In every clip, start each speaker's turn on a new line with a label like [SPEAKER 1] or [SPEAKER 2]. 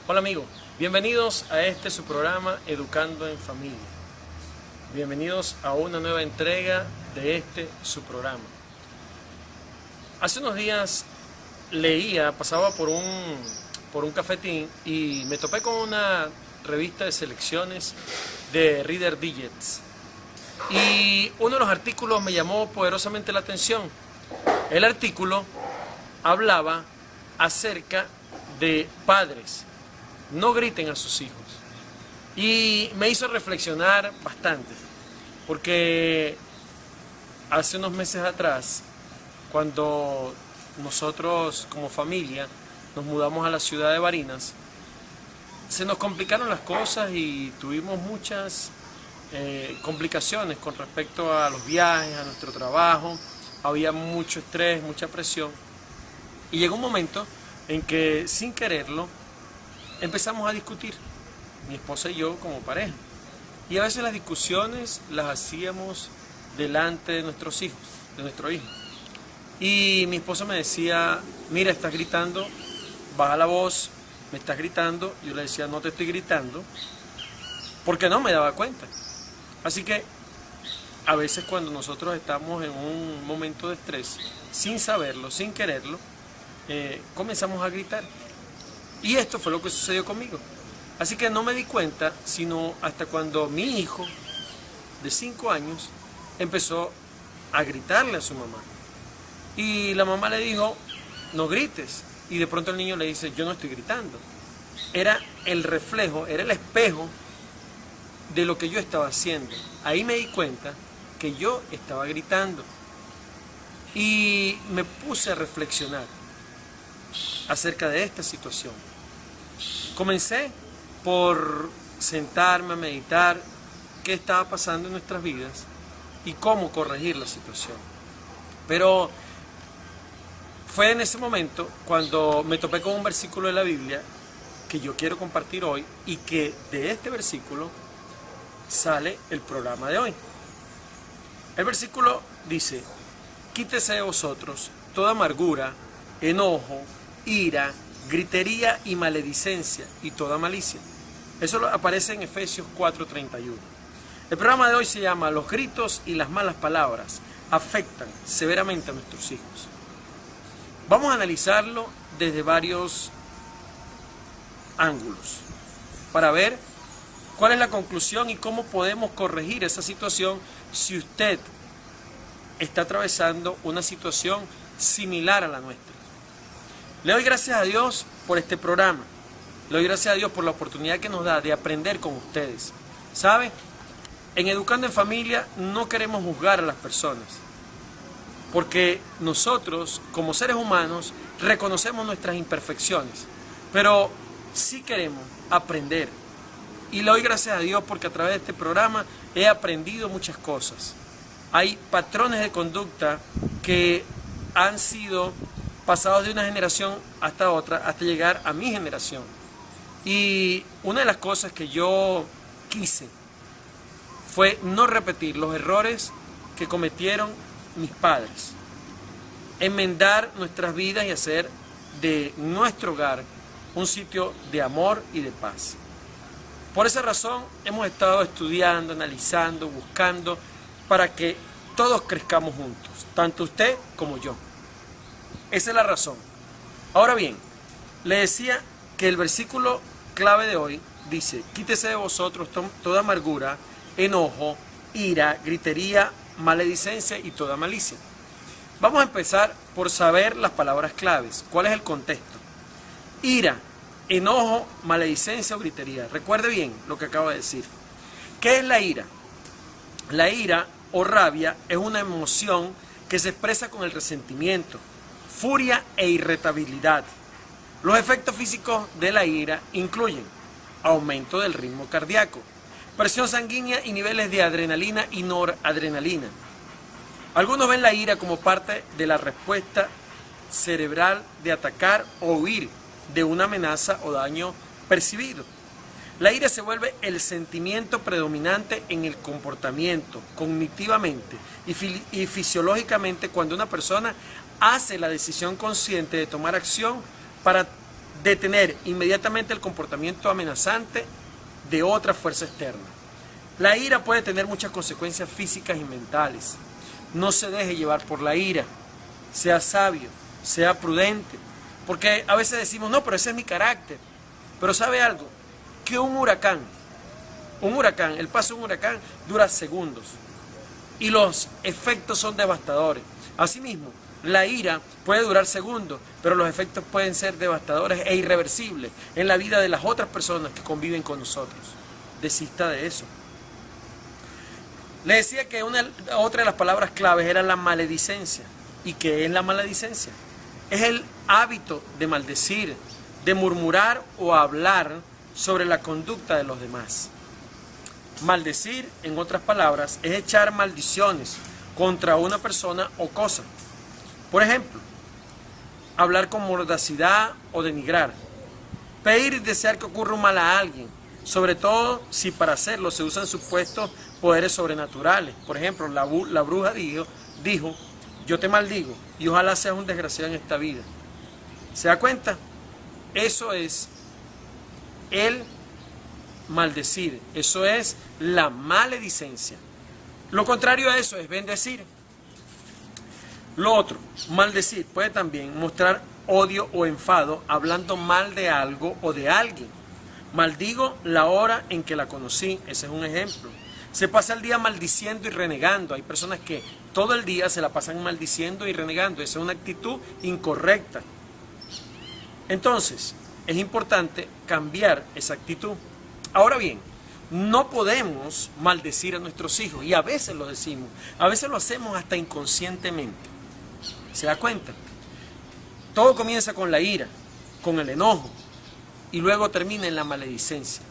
[SPEAKER 1] Hola amigos, bienvenidos a su programa Educando en Familia. Bienvenidos a una nueva entrega de su programa. Hace unos días pasaba por un cafetín y me topé con una revista de selecciones de Reader Digest. Y uno de los artículos me llamó poderosamente la atención. El artículo hablaba acerca de padres. No griten a sus hijos. Y me hizo reflexionar bastante, porque hace unos meses atrás, cuando nosotros como familia nos mudamos a la ciudad de Barinas, se nos complicaron las cosas y tuvimos muchas complicaciones con respecto a los viajes, a nuestro trabajo. Había mucho estrés, mucha presión. Y llegó un momento en que, sin quererlo, empezamos a discutir, mi esposa y yo como pareja. Y a veces las discusiones las hacíamos delante de nuestros hijos, de nuestro hijo. Y mi esposa me decía, mira, estás gritando, baja la voz, me estás gritando. Yo le decía, no te estoy gritando, porque no me daba cuenta. Así que a veces cuando nosotros estamos en un momento de estrés, sin saberlo, sin quererlo, comenzamos a gritar. Y esto fue lo que sucedió conmigo. Así que no me di cuenta, sino hasta cuando mi hijo de 5 años empezó a gritarle a su mamá. Y la mamá le dijo, no grites. Y de pronto el niño le dice, yo no estoy gritando. Era el reflejo, era el espejo de lo que yo estaba haciendo. Ahí me di cuenta que yo estaba gritando. Y me puse a reflexionar acerca de esta situación. Comencé por sentarme a meditar qué estaba pasando en nuestras vidas y cómo corregir la situación. Pero fue en ese momento cuando me topé con un versículo de la Biblia que yo quiero compartir hoy, y que de este versículo sale el programa de hoy. El versículo dice, quítese de vosotros toda amargura, enojo, ira, gritería y maledicencia y toda malicia. Eso aparece en Efesios 4:31. El programa de hoy se llama Los gritos y las malas palabras afectan severamente a nuestros hijos. Vamos a analizarlo desde varios ángulos para ver cuál es la conclusión y cómo podemos corregir esa situación si usted está atravesando una situación similar a la nuestra. Le doy gracias a Dios por este programa. Le doy gracias a Dios por la oportunidad que nos da de aprender con ustedes. ¿Sabe? En Educando en Familia no queremos juzgar a las personas, porque nosotros, como seres humanos, reconocemos nuestras imperfecciones, pero sí queremos aprender. Y le doy gracias a Dios porque a través de este programa he aprendido muchas cosas. Hay patrones de conducta que han sido pasados de una generación hasta otra, hasta llegar a mi generación. Y una de las cosas que yo quise fue no repetir los errores que cometieron mis padres, enmendar nuestras vidas y hacer de nuestro hogar un sitio de amor y de paz. Por esa razón hemos estado estudiando, analizando, buscando, para que todos crezcamos juntos, tanto usted como yo. Esa es la razón. Ahora bien, le decía que el versículo clave de hoy dice, quítese de vosotros toda amargura, enojo, ira, gritería, maledicencia y toda malicia. Vamos a empezar por saber las palabras claves. ¿Cuál es el contexto? Ira, enojo, maledicencia o gritería. Recuerde bien lo que acabo de decir. ¿Qué es la ira? La ira o rabia es una emoción que se expresa con el resentimiento, furia e irritabilidad. Los efectos físicos de la ira incluyen aumento del ritmo cardíaco, presión sanguínea y niveles de adrenalina y noradrenalina. Algunos ven la ira como parte de la respuesta cerebral de atacar o huir de una amenaza o daño percibido. La ira se vuelve el sentimiento predominante en el comportamiento, cognitivamente y fisiológicamente, cuando una persona hace la decisión consciente de tomar acción para detener inmediatamente el comportamiento amenazante de otra fuerza externa. La ira puede tener muchas consecuencias físicas y mentales. No se deje llevar por la ira. Sea sabio, sea prudente. Porque a veces decimos, no, pero ese es mi carácter. Pero ¿sabe algo? Que un huracán, el paso de un huracán dura segundos. Y los efectos son devastadores. Asimismo, la ira puede durar segundos, pero los efectos pueden ser devastadores e irreversibles en la vida de las otras personas que conviven con nosotros. Desista de eso. Le decía que otra de las palabras claves era la maledicencia. ¿Y qué es la maledicencia? Es el hábito de maldecir, de murmurar o hablar sobre la conducta de los demás. Maldecir, en otras palabras, es echar maldiciones contra una persona o cosa. Por ejemplo, hablar con mordacidad o denigrar. Pedir y desear que ocurra un mal a alguien, sobre todo si para hacerlo se usan supuestos poderes sobrenaturales. Por ejemplo, la bruja dijo, yo te maldigo y ojalá seas un desgraciado en esta vida. ¿Se da cuenta? Eso es el maldecir, eso es la maledicencia. Lo contrario a eso es bendecir. Lo otro, maldecir, puede también mostrar odio o enfado hablando mal de algo o de alguien. Maldigo la hora en que la conocí, ese es un ejemplo. Se pasa el día maldiciendo y renegando. Hay personas que todo el día se la pasan maldiciendo y renegando. Esa es una actitud incorrecta. Entonces, es importante cambiar esa actitud. Ahora bien, no podemos maldecir a nuestros hijos, y a veces lo decimos, a veces lo hacemos hasta inconscientemente. ¿Se da cuenta? Todo comienza con la ira, con el enojo, y luego termina en la maledicencia.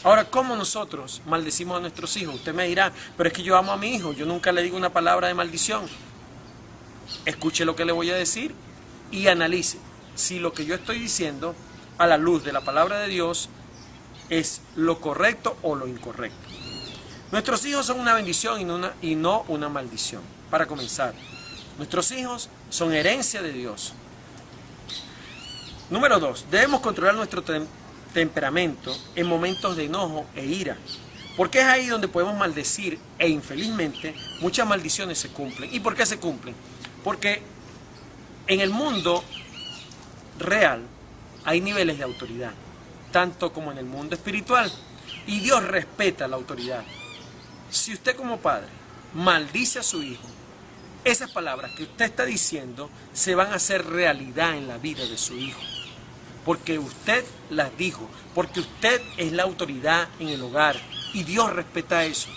[SPEAKER 1] Ahora, ¿cómo nosotros maldecimos a nuestros hijos? Usted me dirá, pero es que yo amo a mi hijo, yo nunca le digo una palabra de maldición. Escuche lo que le voy a decir y analice si lo que yo estoy diciendo a la luz de la palabra de Dios es lo correcto o lo incorrecto. Nuestros hijos son una bendición y no una maldición. Para comenzar, nuestros hijos son herencia de Dios. Número 2, debemos controlar nuestro temperamento en momentos de enojo e ira, porque es ahí donde podemos maldecir e infelizmente muchas maldiciones se cumplen. ¿Y por qué se cumplen? Porque en el mundo real hay niveles de autoridad, tanto como en el mundo espiritual, y Dios respeta la autoridad. Si usted como padre maldice a su hijo, esas palabras que usted está diciendo se van a hacer realidad en la vida de su hijo, porque usted las dijo, porque usted es la autoridad en el hogar y Dios respeta eso.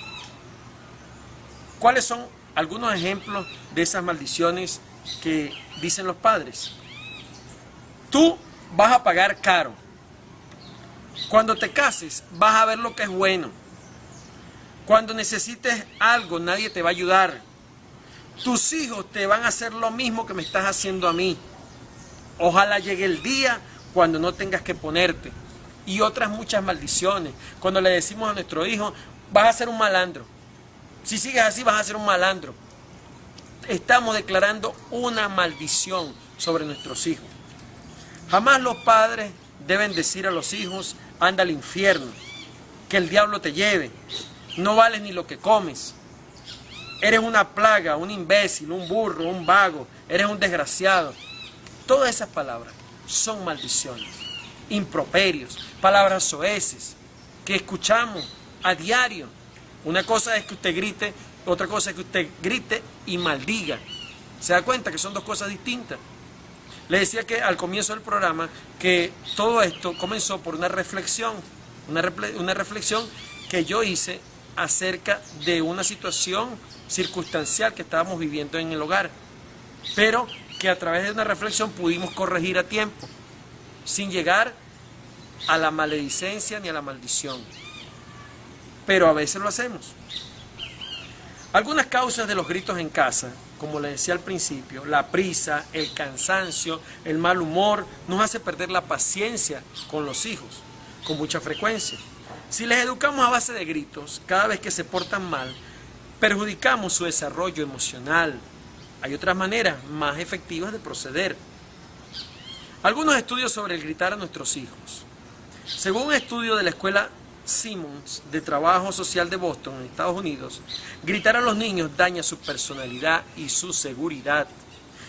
[SPEAKER 1] ¿Cuáles son algunos ejemplos de esas maldiciones que dicen los padres? Tú vas a pagar caro. Cuando te cases vas a ver lo que es bueno. Cuando necesites algo nadie te va a ayudar. Tus hijos te van a hacer lo mismo que me estás haciendo a mí. Ojalá llegue el día cuando no tengas que ponerte. Y otras muchas maldiciones. Cuando le decimos a nuestro hijo, vas a ser un malandro. Si sigues así vas a ser un malandro. Estamos declarando una maldición sobre nuestros hijos. Jamás los padres deben decir a los hijos, anda al infierno, que el diablo te lleve, no vales ni lo que comes, eres una plaga, un imbécil, un burro, un vago, eres un desgraciado. Todas esas palabras son maldiciones, improperios, palabras soeces que escuchamos a diario. Una cosa es que usted grite, otra cosa es que usted grite y maldiga. ¿Se da cuenta que son dos cosas distintas? Le decía que al comienzo del programa que todo esto comenzó por una reflexión que yo hice acerca de una situación circunstancial que estábamos viviendo en el hogar, pero que a través de una reflexión pudimos corregir a tiempo, sin llegar a la maledicencia ni a la maldición. Pero a veces lo hacemos. Algunas causas de los gritos en casa, como les decía al principio, la prisa, el cansancio, el mal humor, nos hace perder la paciencia con los hijos, con mucha frecuencia. Si les educamos a base de gritos, cada vez que se portan mal, perjudicamos su desarrollo emocional. Hay otras maneras más efectivas de proceder. Algunos estudios sobre el gritar a nuestros hijos. Según un estudio de la escuela Simmons de Trabajo Social de Boston, en Estados Unidos, gritar a los niños daña su personalidad y su seguridad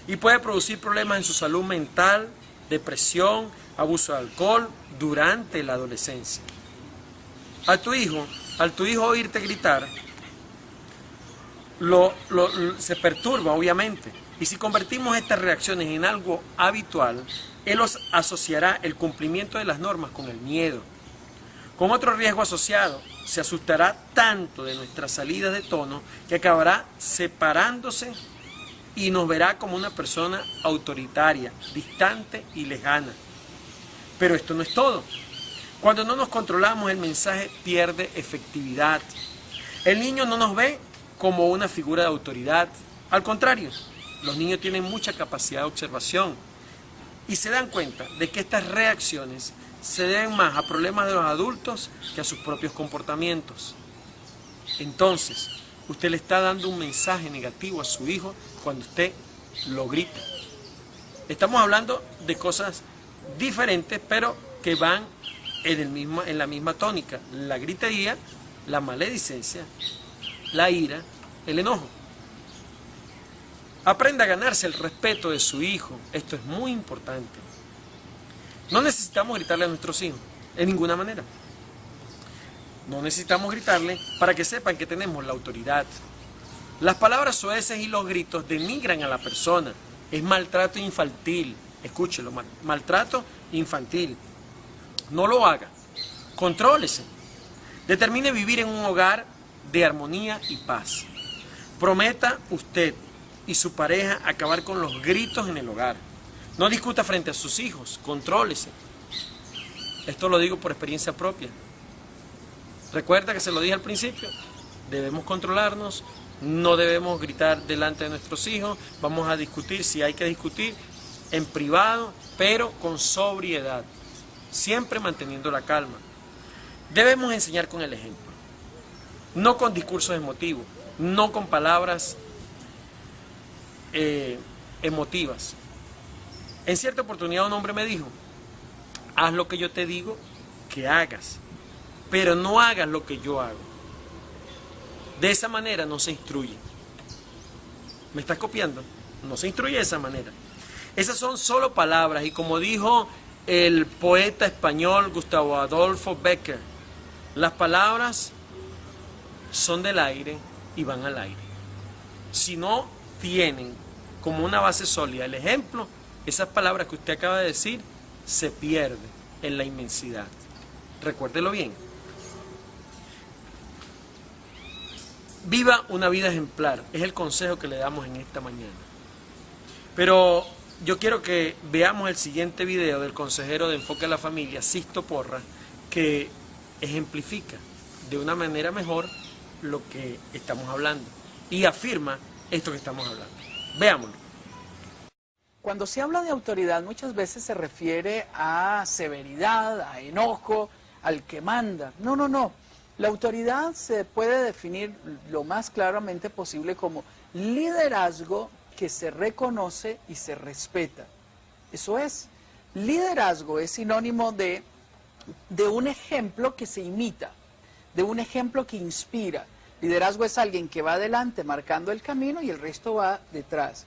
[SPEAKER 1] y puede producir problemas en su salud mental, depresión, abuso de alcohol durante la adolescencia. Al tu hijo oírte gritar, se perturba obviamente, y si convertimos estas reacciones en algo habitual, él los asociará el cumplimiento de las normas con el miedo. Con otro riesgo asociado, se asustará tanto de nuestras salidas de tono que acabará separándose y nos verá como una persona autoritaria, distante y lejana. Pero esto no es todo. Cuando no nos controlamos, el mensaje pierde efectividad. El niño no nos ve como una figura de autoridad. Al contrario, los niños tienen mucha capacidad de observación y se dan cuenta de que estas reacciones se deben más a problemas de los adultos que a sus propios comportamientos. Entonces, usted le está dando un mensaje negativo a su hijo cuando usted lo grita. Estamos hablando de cosas diferentes, pero que van en la misma tónica: la gritería, la maledicencia, la ira, el enojo. Aprenda a ganarse el respeto de su hijo. Esto es muy importante. No necesitamos gritarle a nuestros hijos, en ninguna manera. No necesitamos gritarle para que sepan que tenemos la autoridad. Las palabras soeces y los gritos denigran a la persona. Es maltrato infantil. Escúchelo, maltrato infantil. No lo haga. Contrólese. Determine vivir en un hogar de armonía y paz. Prometa usted y su pareja acabar con los gritos en el hogar. No discuta frente a sus hijos, contrólese. Esto lo digo por experiencia propia. Recuerda que se lo dije al principio, debemos controlarnos, no debemos gritar delante de nuestros hijos, vamos a discutir si hay que discutir en privado, pero con sobriedad, siempre manteniendo la calma. Debemos enseñar con el ejemplo, no con discursos emotivos, no con palabras emotivas. En cierta oportunidad un hombre me dijo: haz lo que yo te digo que hagas, pero no hagas lo que yo hago. De esa manera no se instruye. ¿Me estás copiando? No se instruye de esa manera. Esas son solo palabras, y como dijo el poeta español Gustavo Adolfo Bécquer, las palabras son del aire y van al aire. Si no tienen como una base sólida el ejemplo, esas palabras que usted acaba de decir se pierden en la inmensidad. Recuérdelo bien. Viva una vida ejemplar, es el consejo que le damos en esta mañana. Pero yo quiero que veamos el siguiente video del consejero de Enfoque a la Familia, Sixto Porras, que ejemplifica de una manera mejor lo que estamos hablando y afirma esto que estamos hablando. Veámoslo.
[SPEAKER 2] Cuando se habla de autoridad muchas veces se refiere a severidad, a enojo, al que manda. No, no, no. La autoridad se puede definir lo más claramente posible como liderazgo que se reconoce y se respeta. Eso es. Liderazgo es sinónimo de un ejemplo que se imita, de un ejemplo que inspira. Liderazgo es alguien que va adelante marcando el camino y el resto va detrás.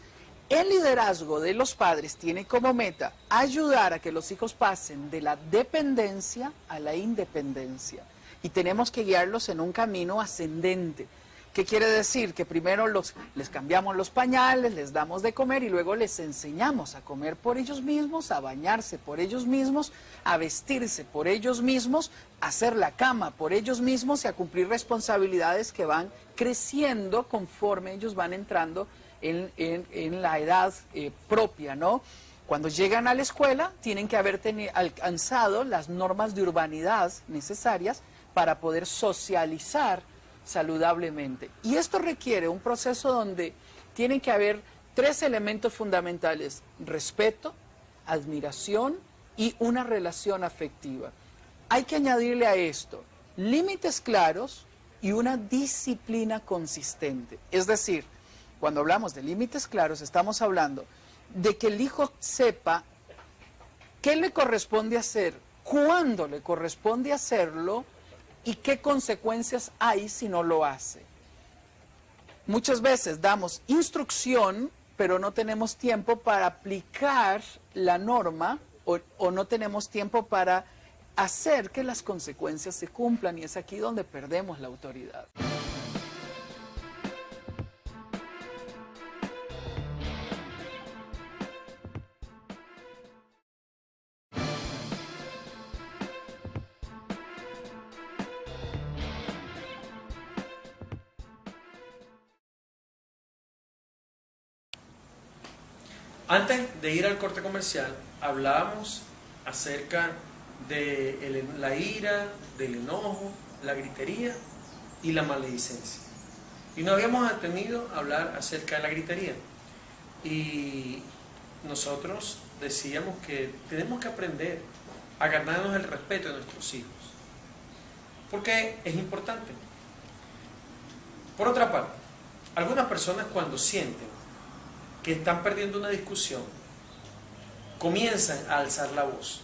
[SPEAKER 2] El liderazgo de los padres tiene como meta ayudar a que los hijos pasen de la dependencia a la independencia. Y tenemos que guiarlos en un camino ascendente. ¿Qué quiere decir? Que primero les cambiamos los pañales, les damos de comer y luego les enseñamos a comer por ellos mismos, a bañarse por ellos mismos, a vestirse por ellos mismos, a hacer la cama por ellos mismos y a cumplir responsabilidades que van creciendo conforme ellos van entrando en la edad propia, ¿no? Cuando llegan a la escuela tienen que haber alcanzado las normas de urbanidad necesarias para poder socializar saludablemente. Y esto requiere un proceso donde tienen que haber 3 elementos fundamentales: respeto, admiración y una relación afectiva. Hay que añadirle a esto límites claros y una disciplina consistente. Es decir, cuando hablamos de límites claros, estamos hablando de que el hijo sepa qué le corresponde hacer, cuándo le corresponde hacerlo y qué consecuencias hay si no lo hace. Muchas veces damos instrucción, pero no tenemos tiempo para aplicar la norma o no tenemos tiempo para hacer que las consecuencias se cumplan, y es aquí donde perdemos la autoridad.
[SPEAKER 1] Antes de ir al corte comercial, hablábamos acerca de la ira, del enojo, la gritería y la maledicencia. Y nos habíamos detenido a hablar acerca de la gritería. Y nosotros decíamos que tenemos que aprender a ganarnos el respeto de nuestros hijos. Porque es importante. Por otra parte, algunas personas cuando sienten que están perdiendo una discusión, comienzan a alzar la voz.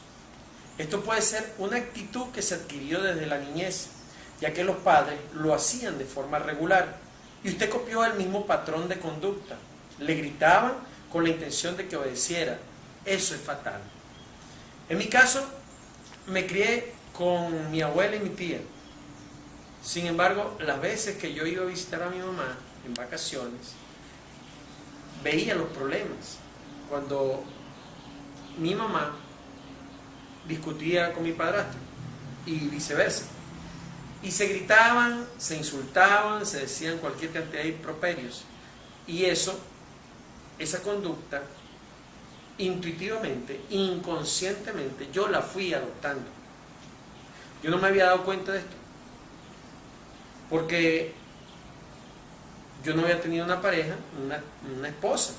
[SPEAKER 1] Esto puede ser una actitud que se adquirió desde la niñez, ya que los padres lo hacían de forma regular, y usted copió el mismo patrón de conducta. Le gritaban con la intención de que obedeciera. Eso es fatal. En mi caso, me crié con mi abuela y mi tía. Sin embargo, las veces que yo iba a visitar a mi mamá en vacaciones, veía los problemas. Cuando mi mamá discutía con mi padrastro y viceversa, y se gritaban, se insultaban, se decían cualquier cantidad de improperios, y esa conducta, intuitivamente, inconscientemente, yo la fui adoptando. Yo no me había dado cuenta de esto, porque yo no había tenido una pareja, una esposa,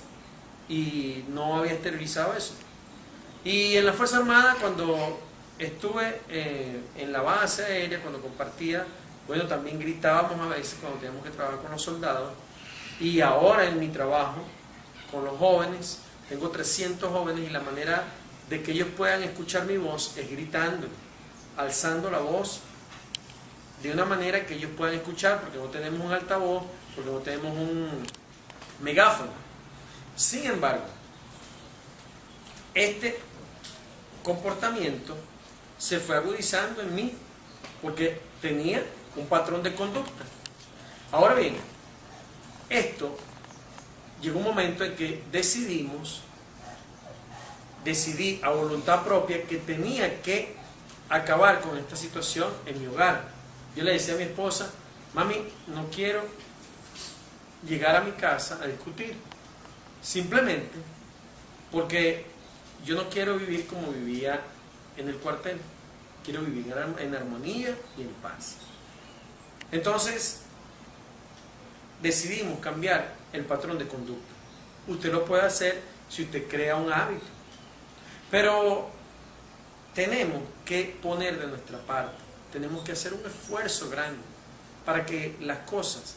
[SPEAKER 1] y no había exteriorizado eso. Y en la Fuerza Armada, cuando estuve en la base aérea, cuando compartía, bueno, también gritábamos a veces cuando teníamos que trabajar con los soldados. Y ahora en mi trabajo con los jóvenes, tengo 300 jóvenes, y la manera de que ellos puedan escuchar mi voz es gritando, alzando la voz de una manera que ellos puedan escuchar, porque no tenemos un altavoz, porque no tenemos un megáfono. Sin embargo, este comportamiento se fue agudizando en mí, porque tenía un patrón de conducta. Ahora bien, llegó un momento en que decidí a voluntad propia que tenía que acabar con esta situación en mi hogar. Yo le decía a mi esposa: mami, no quiero llegar a mi casa a discutir, simplemente porque yo no quiero vivir como vivía en el cuartel. Quiero vivir en armonía y en paz. Entonces decidimos cambiar el patrón de conducta. Usted lo puede hacer si usted crea un hábito, pero tenemos que poner de nuestra parte, tenemos que hacer un esfuerzo grande para que las cosas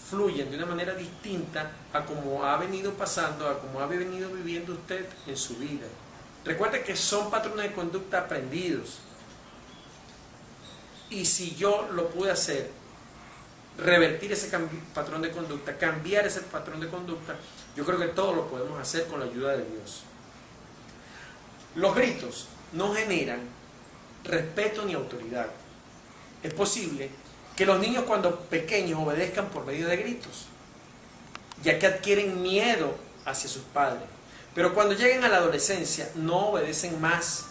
[SPEAKER 1] fluyan de una manera distinta a como ha venido pasando, a como ha venido viviendo usted en su vida. Recuerde que son patrones de conducta aprendidos, y si yo lo pude hacer, revertir ese patrón de conducta, cambiar ese patrón de conducta, yo creo que todo lo podemos hacer con la ayuda de Dios. Los gritos no generan respeto ni autoridad. Es posible que los niños cuando pequeños obedezcan por medio de gritos, ya que adquieren miedo hacia sus padres. Pero cuando lleguen a la adolescencia no obedecen más,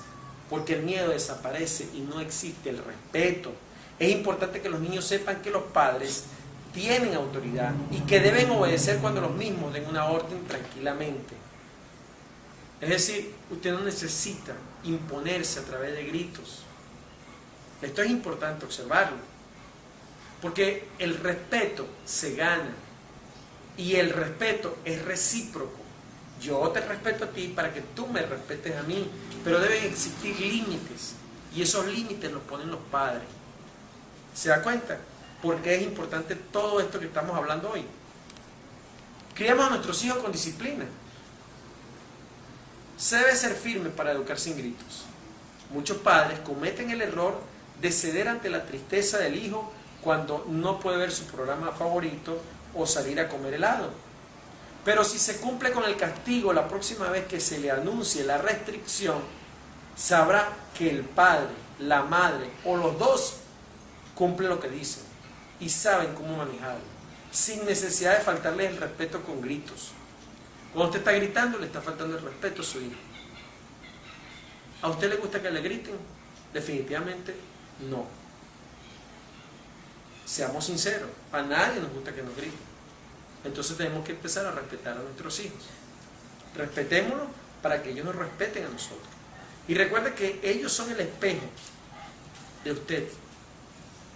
[SPEAKER 1] porque el miedo desaparece y no existe el respeto. Es importante que los niños sepan que los padres tienen autoridad y que deben obedecer cuando los mismos den una orden tranquilamente. Es decir, usted no necesita imponerse a través de gritos. Esto es importante observarlo, porque el respeto se gana y el respeto es recíproco. Yo te respeto a ti para que tú me respetes a mí, pero deben existir límites, y esos límites los ponen los padres. ¿Se da cuenta? Porque es importante todo esto que estamos hablando hoy. Criamos a nuestros hijos con disciplina. Se debe ser firme para educar sin gritos. Muchos padres cometen el error de ceder ante la tristeza del hijo cuando no puede ver su programa favorito o salir a comer helado. Pero si se cumple con el castigo la próxima vez que se le anuncie la restricción, sabrá que el padre, la madre o los dos cumplen lo que dicen y saben cómo manejarlo, sin necesidad de faltarle el respeto con gritos. Cuando usted está gritando, le está faltando el respeto a su hijo. ¿A usted le gusta que le griten? Definitivamente no. Seamos sinceros, a nadie nos gusta que nos griten. Entonces tenemos que empezar a respetar a nuestros hijos. Respetémoslos para que ellos nos respeten a nosotros. Y recuerde que ellos son el espejo de usted.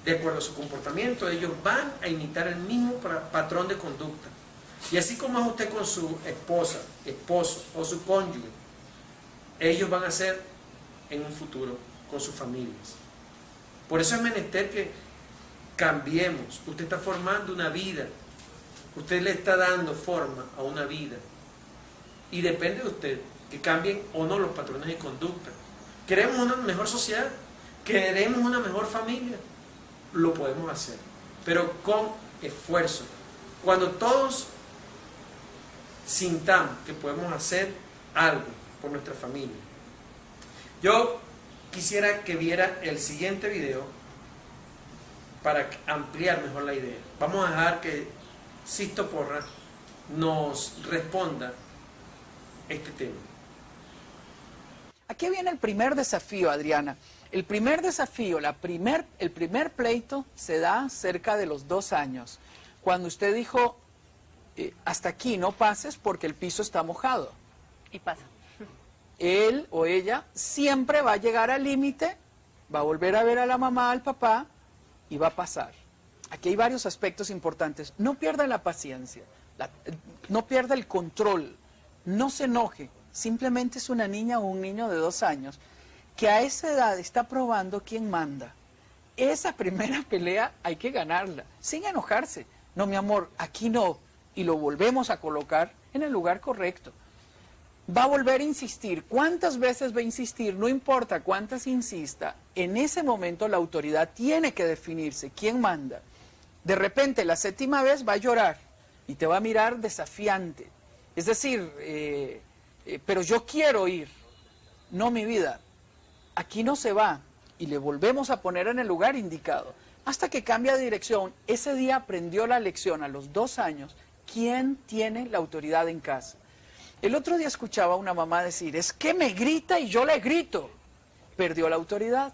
[SPEAKER 1] De acuerdo a su comportamiento, ellos van a imitar el mismo patrón de conducta. Y así como es usted con su esposa, esposo o su cónyuge, ellos van a ser en un futuro con sus familias. Por eso es menester que cambiemos. Usted está formando una vida. Usted le está dando forma a una vida. Y depende de usted que cambien o no los patrones de conducta. ¿Queremos una mejor sociedad? ¿Queremos una mejor familia? Lo podemos hacer, pero con esfuerzo. Cuando todos sintamos que podemos hacer algo por nuestra familia. Yo quisiera que viera el siguiente video para ampliar mejor la idea. Vamos a dejar que Sisto Porra nos responda este tema.
[SPEAKER 2] Aquí viene el primer desafío, Adriana. El primer desafío, el primer pleito se da cerca de los 2 años, cuando usted dijo, hasta aquí no pases porque el piso está mojado.
[SPEAKER 3] Y pasa.
[SPEAKER 2] Él o ella siempre va a llegar al límite, va a volver a ver a la mamá, al papá, y va a pasar. Aquí hay varios aspectos importantes. No pierda la paciencia, no pierda el control, no se enoje. Simplemente es una niña o un niño de 2 años que a esa edad está probando quién manda. Esa primera pelea hay que ganarla, sin enojarse. No, mi amor, aquí no. Y lo volvemos a colocar en el lugar correcto. Va a volver a insistir. ¿Cuántas veces va a insistir? No importa cuántas insista. En ese momento la autoridad tiene que definirse quién manda. De repente, la 7ª vez va a llorar y te va a mirar desafiante. Es decir, pero yo quiero ir. No, mi vida, aquí no se va. Y le volvemos a poner en el lugar indicado. Hasta que cambia de dirección. Ese día aprendió la lección a los 2 años. ¿Quién tiene la autoridad en casa? El otro día escuchaba a una mamá decir, es que me grita y yo le grito. Perdió la autoridad.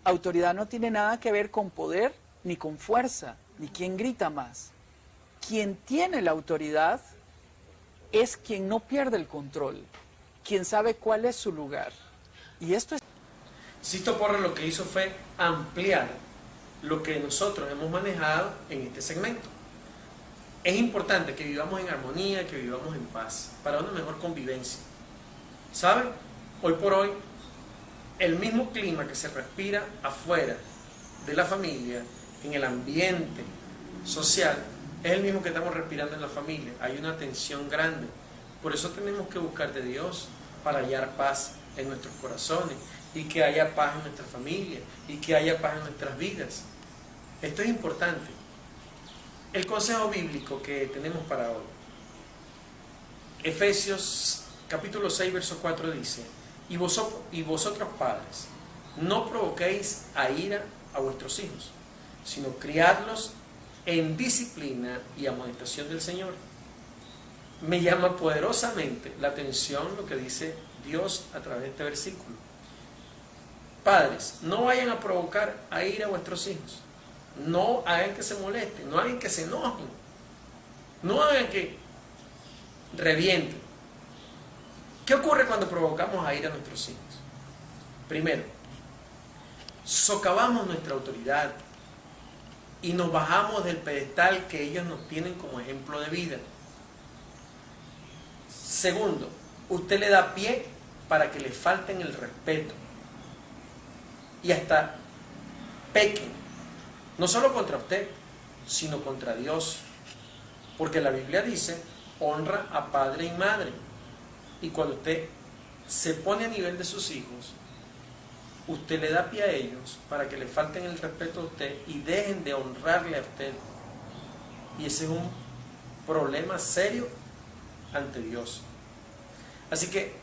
[SPEAKER 2] Autoridad no tiene nada que ver con poder, ni con fuerza, ni quién grita más. Quien tiene la autoridad es quien no pierde el control, quien sabe cuál es su lugar. Y esto es...
[SPEAKER 1] Sisto Porra lo que hizo fue ampliar lo que nosotros hemos manejado en este segmento. Es importante que vivamos en armonía, que vivamos en paz, para una mejor convivencia. ¿Saben? Hoy por hoy, el mismo clima que se respira afuera de la familia, en el ambiente social, es el mismo que estamos respirando en la familia. Hay una tensión grande. Por eso tenemos que buscar de Dios para hallar paz en nuestros corazones y que haya paz en nuestra familia y que haya paz en nuestras vidas. Esto es importante. El consejo bíblico que tenemos para hoy. Efesios capítulo 6, verso 4 dice, y vosotros padres, no provoquéis a ira a vuestros hijos, sino criadlos en disciplina y amonestación del Señor. Me llama poderosamente la atención lo que dice Dios a través de este versículo. Padres, no vayan a provocar a ira a vuestros hijos. No hagan que se molesten, no hagan que se enojen, no hagan que revienten. ¿Qué ocurre cuando provocamos a ira a nuestros hijos? Primero, socavamos nuestra autoridad y nos bajamos del pedestal que ellos nos tienen como ejemplo de vida. Segundo, usted le da pie para que le falten el respeto y hasta pequen. No solo contra usted, sino contra Dios. Porque la Biblia dice, honra a padre y madre. Y cuando usted se pone a nivel de sus hijos, usted le da pie a ellos para que le falten el respeto a usted y dejen de honrarle a usted. Y ese es un problema serio ante Dios. Así que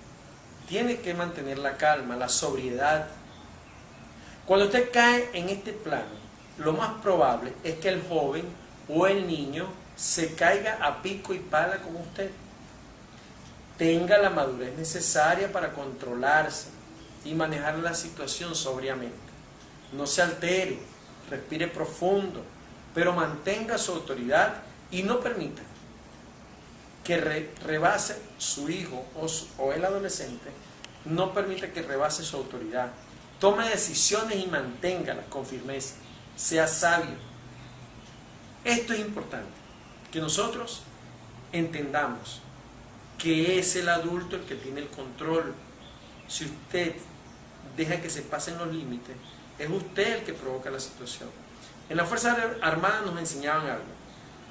[SPEAKER 1] tiene que mantener la calma, la sobriedad. Cuando usted cae en este plano, lo más probable es que el joven o el niño se caiga a pico y pala con usted. Tenga la madurez necesaria para controlarse y manejar la situación sobriamente. No se altere, respire profundo, pero mantenga su autoridad y no permita que rebase su hijo o el adolescente, no permita que rebase su autoridad. Tome decisiones y manténgalas con firmeza. Sea sabio. Esto es importante, que nosotros entendamos que es el adulto el que tiene el control. Si usted deja que se pasen los límites, es usted el que provoca la situación. En la Fuerza Armada nos enseñaban algo.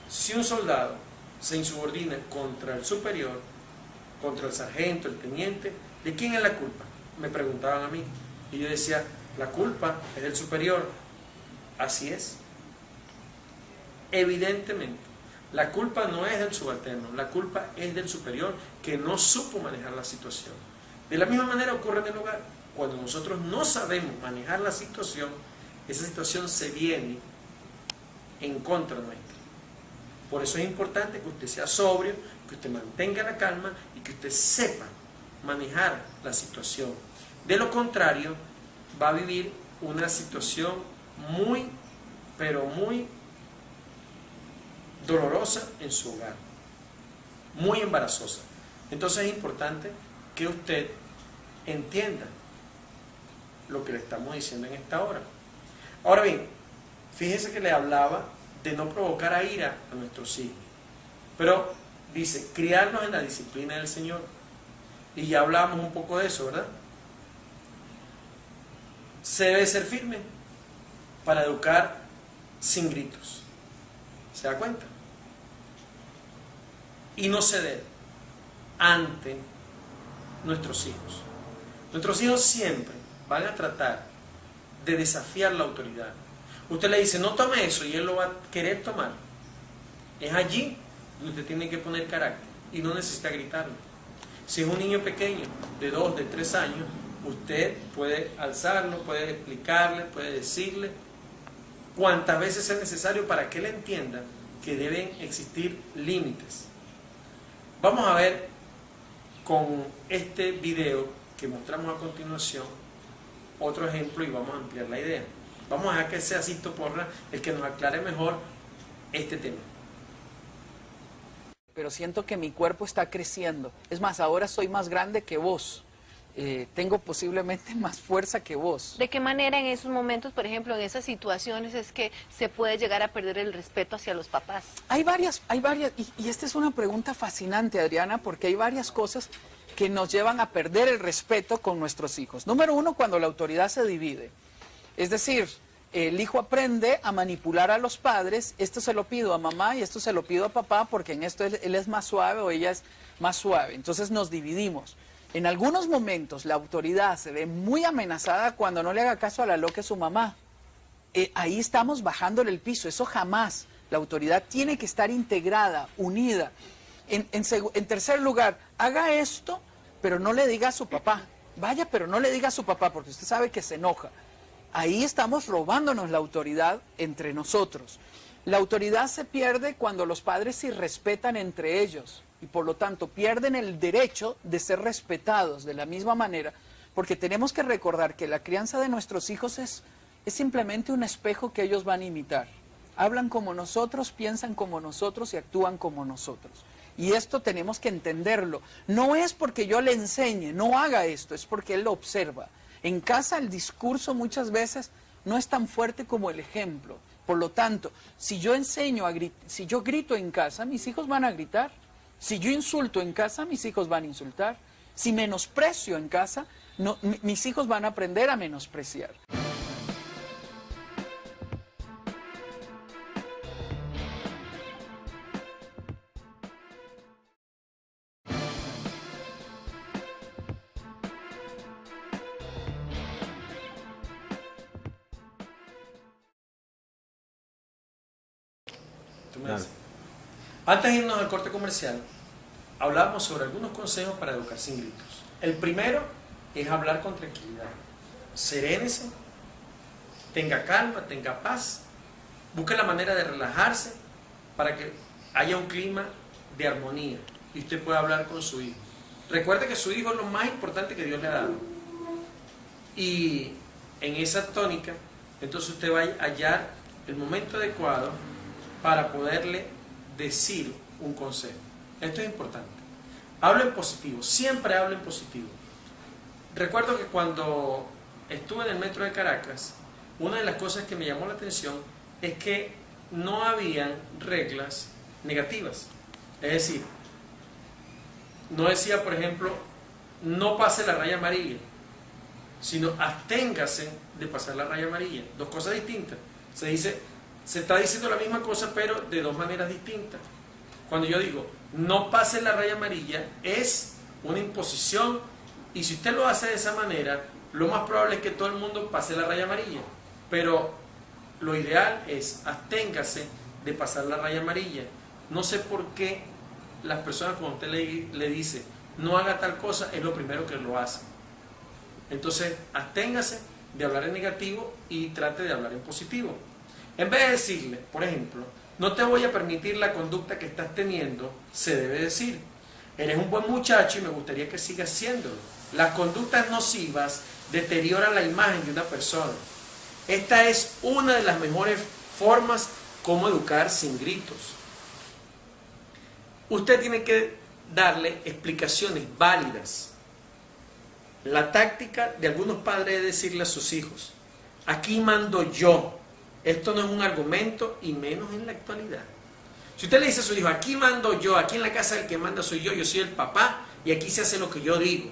[SPEAKER 1] Si un soldado se insubordina contra el superior, contra el sargento, el teniente, ¿de quién es la culpa? Me preguntaban a mí. Y yo decía, la culpa es del superior. Así es. Evidentemente, la culpa no es del subalterno, la culpa es del superior que no supo manejar la situación. De la misma manera ocurre en el hogar. Cuando nosotros no sabemos manejar la situación, esa situación se viene en contra nuestra. Por eso es importante que usted sea sobrio, que usted mantenga la calma y que usted sepa manejar la situación. De lo contrario, va a vivir una situación muy, pero muy dolorosa en su hogar, muy embarazosa. Entonces es importante que usted entienda lo que le estamos diciendo en esta hora. Ahora bien, fíjese que le hablaba de no provocar a ira a nuestros hijos, pero dice, criarnos en la disciplina del Señor. Y ya hablábamos un poco de eso, ¿verdad? Se debe ser firme para educar sin gritos. ¿Se da cuenta? Y no ceder ante nuestros hijos. Nuestros hijos siempre van a tratar de desafiar la autoridad. Usted le dice, no tome eso, y él lo va a querer tomar. Es allí donde usted tiene que poner carácter y no necesita gritarlo. Si es un niño pequeño, de 2, de 3 años, usted puede alzarlo, puede explicarle, puede decirle cuantas veces sea necesario para que él entienda que deben existir límites. Vamos a ver con este video que mostramos a continuación otro ejemplo y vamos a ampliar la idea. Vamos a dejar que sea Sisto Porra el que nos aclare mejor este tema.
[SPEAKER 2] Pero siento que mi cuerpo está creciendo. Es más, ahora soy más grande que vos. Tengo posiblemente más fuerza que vos.
[SPEAKER 3] ¿De qué manera en esos momentos, por ejemplo, en esas situaciones es que se puede llegar a perder el respeto hacia los papás?
[SPEAKER 2] Hay varias, y esta es una pregunta fascinante, Adriana, porque hay varias cosas que nos llevan a perder el respeto con nuestros hijos. Número uno, cuando la autoridad se divide. Es decir, el hijo aprende a manipular a los padres, esto se lo pido a mamá y esto se lo pido a papá porque en esto él es más suave o ella es más suave. Entonces nos dividimos. En algunos momentos la autoridad se ve muy amenazada cuando no le haga caso a la loca de su mamá. Ahí estamos bajándole el piso, eso jamás. La autoridad tiene que estar integrada, unida. En tercer lugar, haga esto, pero no le diga a su papá. Vaya, pero no le diga a su papá porque usted sabe que se enoja. Ahí estamos robándonos la autoridad entre nosotros. La autoridad se pierde cuando los padres se irrespetan entre ellos y por lo tanto pierden el derecho de ser respetados de la misma manera, porque tenemos que recordar que la crianza de nuestros hijos es simplemente un espejo que ellos van a imitar. Hablan como nosotros, piensan como nosotros y actúan como nosotros. Y esto tenemos que entenderlo. No es porque yo le enseñe, no haga esto, es porque él lo observa. En casa el discurso muchas veces no es tan fuerte como el ejemplo. Por lo tanto, si yo si yo grito en casa, mis hijos van a gritar. Si yo insulto en casa, mis hijos van a insultar. Si menosprecio en casa, mis hijos van a aprender a menospreciar.
[SPEAKER 1] Tú me
[SPEAKER 4] Claro.
[SPEAKER 1] dices. Antes de irnos al corte comercial, hablábamos sobre algunos consejos para educar sin gritos. El primero es hablar con tranquilidad. Serénese, tenga calma, tenga paz, busque la manera de relajarse para que haya un clima de armonía y usted pueda hablar con su hijo. Recuerde que su hijo es lo más importante que Dios le ha dado. Y en esa tónica, entonces usted va a hallar el momento adecuado para poderle decir un consejo. Esto es importante. Hablo en positivo, siempre hablo en positivo. Recuerdo que cuando estuve en el metro de Caracas, una de las cosas que me llamó la atención es que no habían reglas negativas. Es decir, no decía, por ejemplo, no pase la raya amarilla, sino absténgase de pasar la raya amarilla. Dos cosas distintas. Se está diciendo la misma cosa, pero de dos maneras distintas. Cuando yo digo no pase la raya amarilla, es una imposición, y si usted lo hace de esa manera, lo más probable es que todo el mundo pase la raya amarilla. Pero lo ideal es absténgase de pasar la raya amarilla. No sé por qué las personas, cuando usted le dice no haga tal cosa, es lo primero que lo hacen. Entonces, absténgase de hablar en negativo y trate de hablar en positivo. En vez de decirle, por ejemplo, no te voy a permitir la conducta que estás teniendo, se debe decir, eres un buen muchacho y me gustaría que sigas siéndolo. Las conductas nocivas deterioran la imagen de una persona. Esta es una de las mejores formas como educar sin gritos. Usted tiene que darle explicaciones válidas. La táctica de algunos padres es decirle a sus hijos, aquí mando yo. Esto no es un argumento, y menos en la actualidad. Si usted le dice a su hijo, aquí mando yo, aquí en la casa el que manda soy yo soy el papá, y aquí se hace lo que yo digo,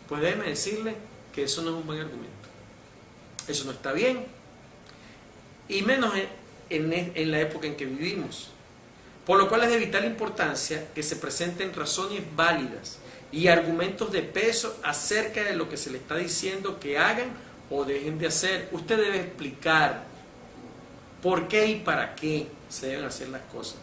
[SPEAKER 1] pues déjeme decirle que eso no es un buen argumento. Eso no está bien, y menos en la época en que vivimos. Por lo cual es de vital importancia que se presenten razones válidas y argumentos de peso acerca de lo que se le está diciendo que hagan o dejen de hacer. Usted debe explicar por qué y para qué se deben hacer las cosas.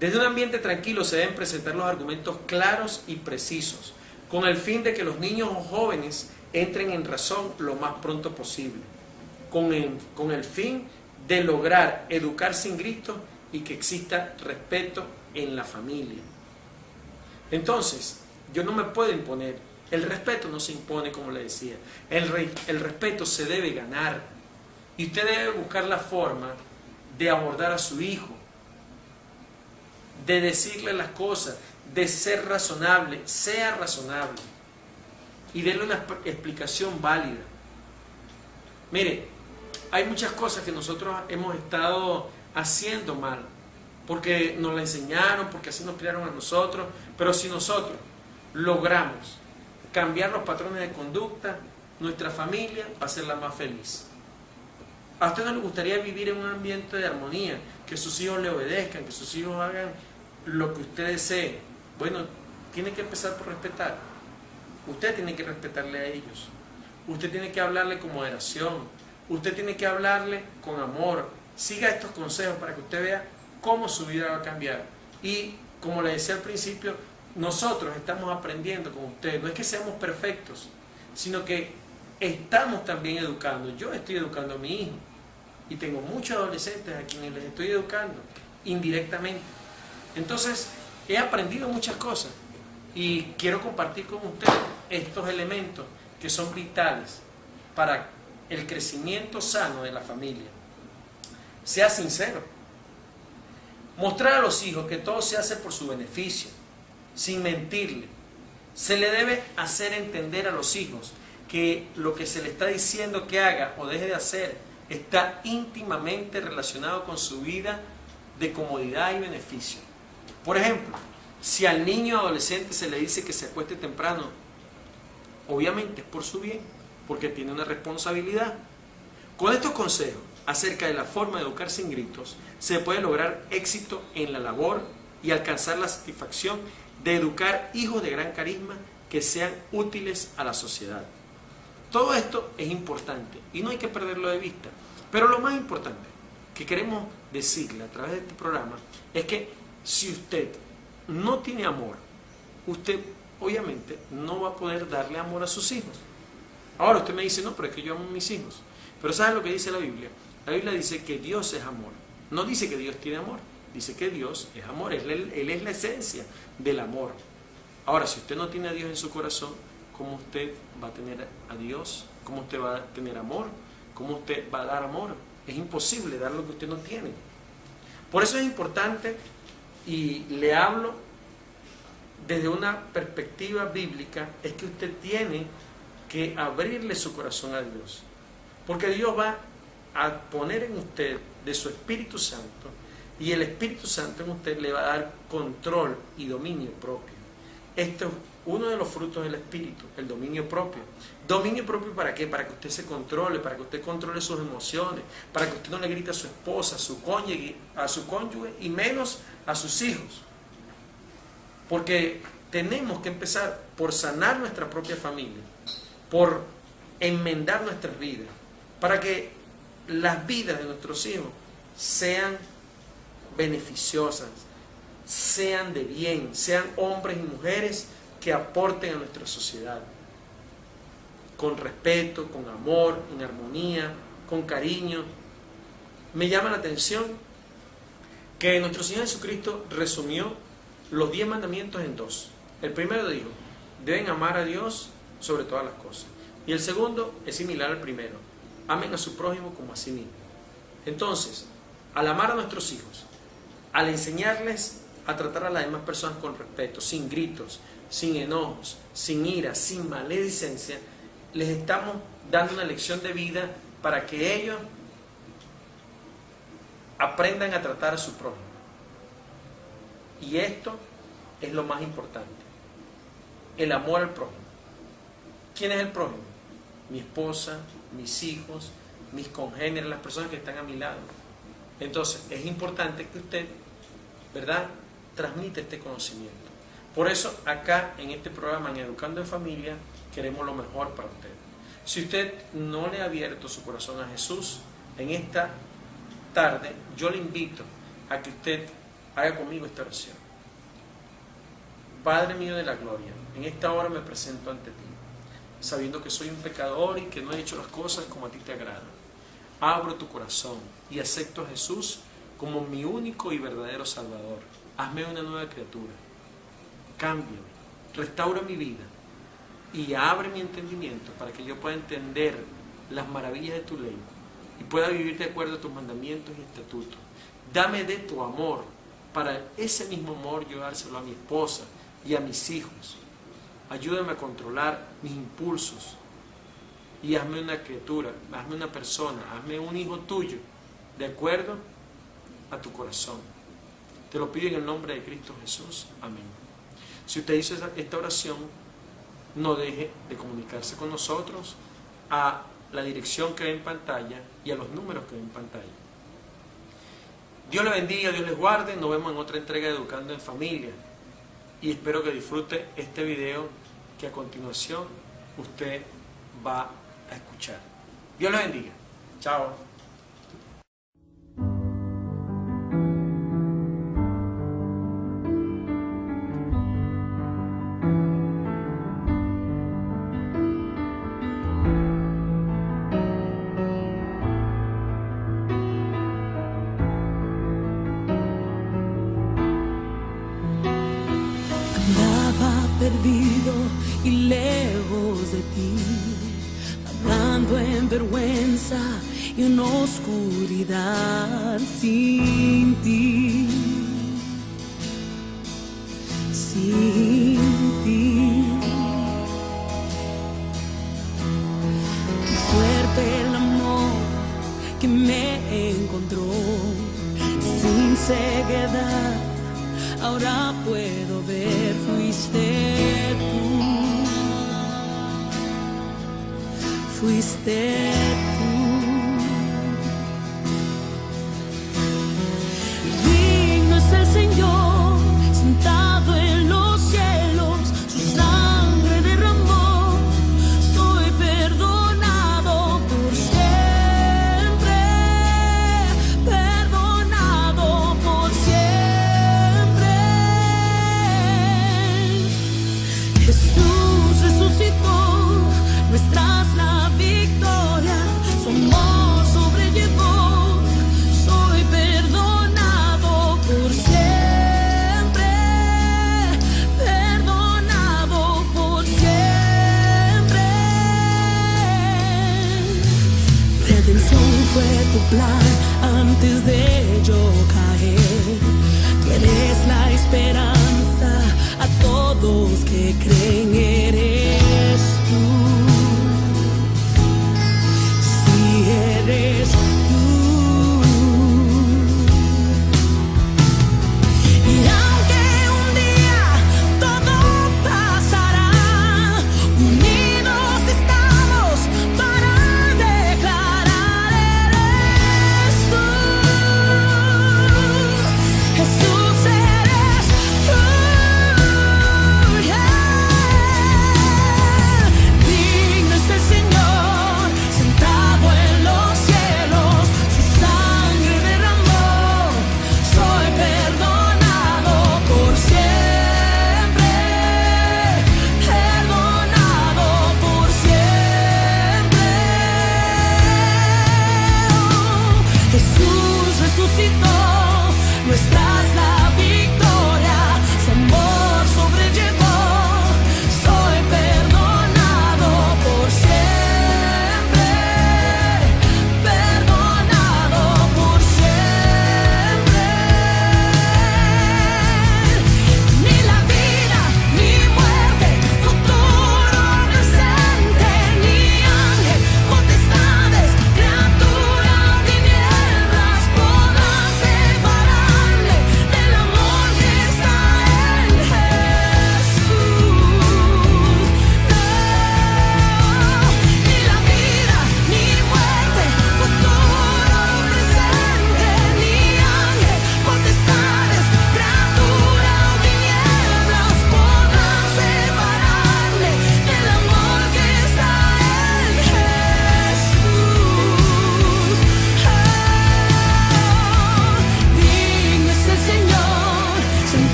[SPEAKER 1] Desde un ambiente tranquilo se deben presentar los argumentos claros y precisos, con el fin de que los niños o jóvenes entren en razón lo más pronto posible, con el fin de lograr educar sin gritos y que exista respeto en la familia. Entonces, yo no me puedo imponer. El respeto no se impone, como le decía. El respeto se debe ganar. Y usted debe buscar la forma de abordar a su hijo, de decirle las cosas, de ser razonable, sea razonable. Y denle una explicación válida. Mire, hay muchas cosas que nosotros hemos estado haciendo mal, porque nos la enseñaron, porque así nos criaron a nosotros, pero si nosotros logramos cambiar los patrones de conducta, nuestra familia va a ser la más feliz. ¿A usted no le gustaría vivir en un ambiente de armonía? Que sus hijos le obedezcan, que sus hijos hagan lo que usted desee. Bueno, tiene que empezar por respetar. Usted tiene que respetarle a ellos. Usted tiene que hablarle con moderación. Usted tiene que hablarle con amor. Siga estos consejos para que usted vea cómo su vida va a cambiar. Y como le decía al principio, nosotros estamos aprendiendo con ustedes. No es que seamos perfectos, sino que estamos también educando. Yo estoy educando a mi hijo y tengo muchos adolescentes a quienes les estoy educando indirectamente. Entonces he aprendido muchas cosas y quiero compartir con ustedes estos elementos que son vitales para el crecimiento sano de la familia. Sea sincero. Mostrar a los hijos que todo se hace por su beneficio, sin mentirle. Se le debe hacer entender a los hijos que lo que se le está diciendo que haga o deje de hacer está íntimamente relacionado con su vida de comodidad y beneficio. Por ejemplo, si al niño o adolescente se le dice que se acueste temprano, obviamente es por su bien, porque tiene una responsabilidad. Con estos consejos acerca de la forma de educar sin gritos, se puede lograr éxito en la labor y alcanzar la satisfacción de educar hijos de gran carisma que sean útiles a la sociedad. Todo esto es importante y no hay que perderlo de vista. Pero lo más importante, que queremos decirle a través de este programa es que si usted no tiene amor, usted obviamente no va a poder darle amor a sus hijos. Ahora usted me dice, no, pero es que yo amo a mis hijos. Pero ¿sabe lo que dice la Biblia? La Biblia dice que Dios es amor. No dice que Dios tiene amor, dice que Dios es amor. Él es la esencia del amor. Ahora, si usted no tiene a Dios en su corazón, ¿cómo usted va a tener a Dios? ¿Cómo usted va a tener amor? ¿Cómo usted va a dar amor? Es imposible dar lo que usted no tiene. Por eso es importante, y le hablo desde una perspectiva bíblica, es que usted tiene que abrirle su corazón a Dios. Porque Dios va a poner en usted de su Espíritu Santo, y el Espíritu Santo en usted le va a dar control y dominio propio. Esto es uno de los frutos del Espíritu, el dominio propio. ¿Dominio propio para qué? Para que usted se controle, para que usted controle sus emociones, para que usted no le grite a su esposa, a su cónyuge y menos a sus hijos. Porque tenemos que empezar por sanar nuestra propia familia, por enmendar nuestras vidas, para que las vidas de nuestros hijos sean beneficiosas, sean de bien, sean hombres y mujeres que aporten a nuestra sociedad, con respeto, con amor, en armonía, con cariño. Me llama la atención que nuestro Señor Jesucristo resumió los 10 mandamientos en 2. El primero dijo, deben amar a Dios sobre todas las cosas. Y el segundo es similar al primero, amen a su prójimo como a sí mismo. Entonces, al amar a nuestros hijos, al enseñarles a tratar a las demás personas con respeto, sin gritos, sin enojos, sin ira, sin maledicencia, les estamos dando una lección de vida para que ellos aprendan a tratar a su prójimo. Y esto es lo más importante, el amor al prójimo. ¿Quién es el prójimo? Mi esposa, mis hijos, mis congéneres, las personas que están a mi lado. Entonces, es importante que usted, ¿verdad?, transmite este conocimiento. Por eso, acá en este programa, en Educando en Familia, queremos lo mejor para usted. Si usted no le ha abierto su corazón a Jesús, en esta tarde, yo le invito a que usted haga conmigo esta oración. Padre mío de la gloria, en esta hora me presento ante ti, sabiendo que soy un pecador y que no he hecho las cosas como a ti te agrada. Abro tu corazón y acepto a Jesús como mi único y verdadero Salvador. Hazme una nueva criatura. Cámbiame, restaura mi vida y abre mi entendimiento para que yo pueda entender las maravillas de tu ley y pueda vivir de acuerdo a tus mandamientos y estatutos. Dame de tu amor para ese mismo amor yo dárselo a mi esposa y a mis hijos. Ayúdame a controlar mis impulsos y hazme una criatura, hazme una persona, hazme un hijo tuyo de acuerdo a tu corazón. Te lo pido en el nombre de Cristo Jesús. Amén. Si usted hizo esta oración, no deje de comunicarse con nosotros a la dirección que ve en pantalla y a los números que ve en pantalla. Dios le bendiga, Dios les guarde. Nos vemos en otra entrega de Educando en Familia. Y espero que disfrute este video que a continuación usted va a escuchar. Dios le bendiga. Chao.
[SPEAKER 4] Perdido y lejos de ti, hablando en vergüenza y en oscuridad sin ti, sin ti. Qué fuerte el amor que me encontró, sin ceguedad. Ahora puedo ver, fuiste tú, fuiste